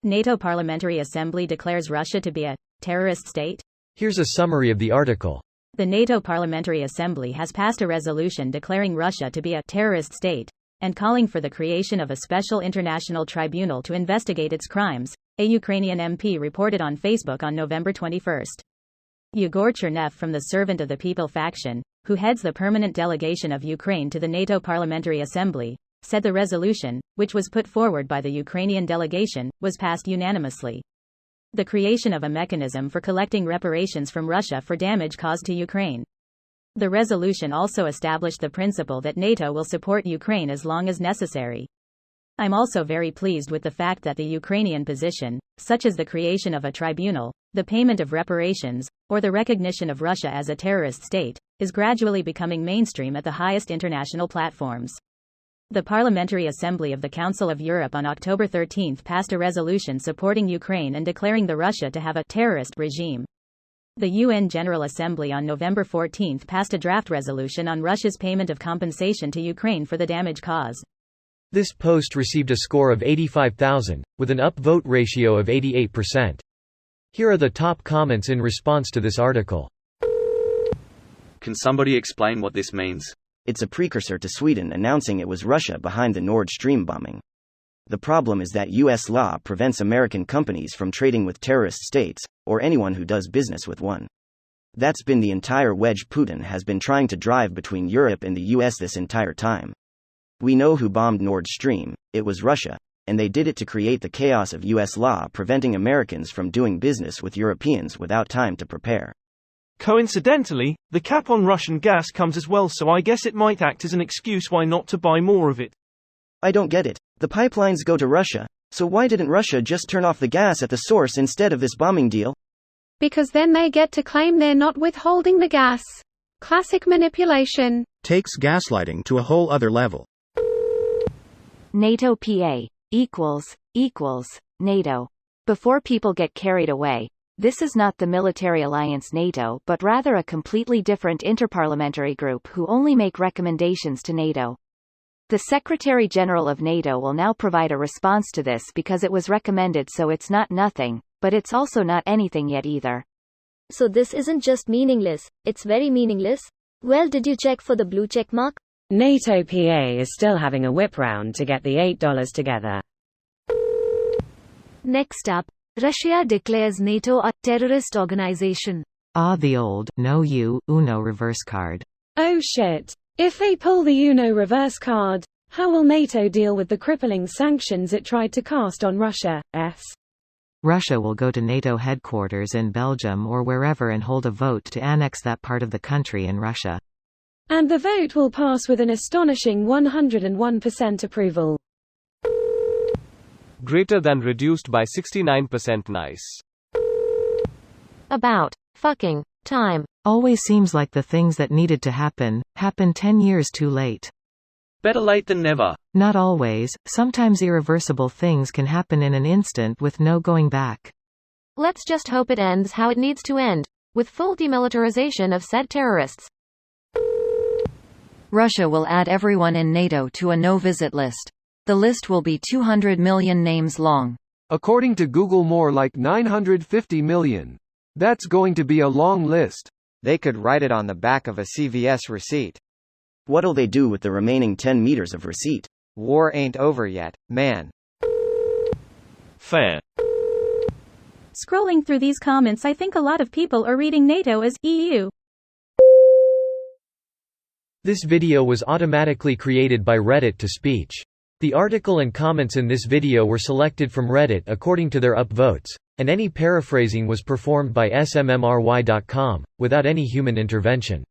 NATO Parliamentary Assembly declares Russia to be a terrorist state. Here's a summary of the article. The NATO Parliamentary Assembly has passed a resolution declaring Russia to be a terrorist state and calling for the creation of a special international tribunal to investigate its crimes, a Ukrainian MP reported on Facebook on November 21. Yegor Chernev from the Servant of the People faction, who heads the permanent delegation of Ukraine to the NATO Parliamentary Assembly, said the resolution, which was put forward by the Ukrainian delegation, was passed unanimously. The creation of a mechanism for collecting reparations from Russia for damage caused to Ukraine. The resolution also established the principle that NATO will support Ukraine as long as necessary. I'm also very pleased with the fact that the Ukrainian position, such as the creation of a tribunal, the payment of reparations, or the recognition of Russia as a terrorist state, is gradually becoming mainstream at the highest international platforms. The Parliamentary Assembly of the Council of Europe on October 13 passed a resolution supporting Ukraine and declaring the Russia to have a terrorist regime. The UN General Assembly on November 14 passed a draft resolution on Russia's payment of compensation to Ukraine for the damage caused. This post received a score of 85,000, with an upvote ratio of 88%. Here are the top comments in response to this article. Can somebody explain what this means? It's a precursor to Sweden announcing it was Russia behind the Nord Stream bombing. The problem is that U.S. law prevents American companies from trading with terrorist states, or anyone who does business with one. That's been the entire wedge Putin has been trying to drive between Europe and the U.S. this entire time. We know who bombed Nord Stream, it was Russia, and they did it to create the chaos of U.S. law preventing Americans from doing business with Europeans without time to prepare. Coincidentally, the cap on Russian gas comes as well, so I guess it might act as an excuse why not to buy more of it. I don't get it. The pipelines go to Russia, so why didn't Russia just turn off the gas at the source instead of this bombing deal? Because then they get to claim they're not withholding the gas. Classic manipulation. Takes gaslighting to a whole other level. NATO PA equals NATO. Before people get carried away, this is not the military alliance NATO but rather a completely different interparliamentary group who only make recommendations to NATO. The Secretary-General of NATO will now provide a response to this because it was recommended, so it's not nothing, but it's also not anything yet either. So this isn't just meaningless, it's very meaningless? Well, did you check for the blue check mark? NATO PA is still having a whip round to get the $8 together. Next up, Russia declares NATO a terrorist organization. The old, no you, UNO reverse card. Oh shit. If they pull the UNO reverse card, how will NATO deal with the crippling sanctions it tried to cast on Russia? Russia will go to NATO headquarters in Belgium or wherever and hold a vote to annex that part of the country in Russia. And the vote will pass with an astonishing 101% approval. Greater than reduced by 69% nice. About fucking time. Always seems like the things that needed to happen, happened 10 years too late. Better late than never. Not always, sometimes irreversible things can happen in an instant with no going back. Let's just hope it ends how it needs to end, with full demilitarization of said terrorists. Russia will add everyone in NATO to a no-visit list. The list will be 200 million names long. According to Google, more like 950 million. That's going to be a long list. They could write it on the back of a CVS receipt. What'll they do with the remaining 10 meters of receipt? War ain't over yet, man. Fair. Scrolling through these comments, I think a lot of people are reading NATO as EU. This video was automatically created by Reddit to speech. The article and comments in this video were selected from Reddit according to their upvotes, and any paraphrasing was performed by smmry.com, without any human intervention.